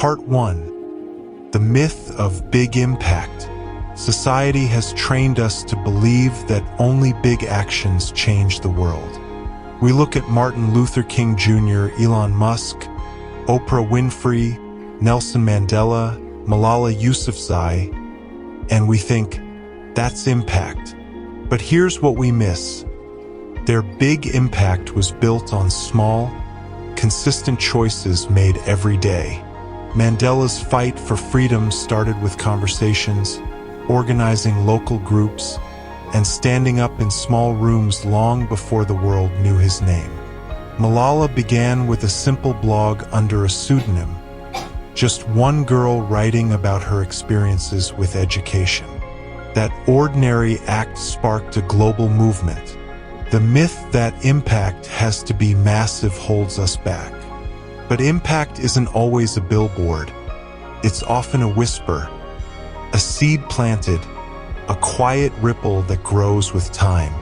Part 1. The myth of big impact. Society has trained us to believe that only big actions change the world. We look at Martin Luther King Jr., Elon Musk, Oprah Winfrey, Nelson Mandela, Malala Yousafzai, and we think, that's impact. But here's what we miss. Their big impact was built on small, consistent choices made every day. Mandela's fight for freedom started with conversations, organizing local groups, and standing up in small rooms long before the world knew his name. Malala began with a simple blog under a pseudonym, just one girl writing about her experiences with education. That ordinary act sparked a global movement. The myth that impact has to be massive holds us back. But impact isn't always a billboard. It's often a whisper, a seed planted, a quiet ripple that grows with time.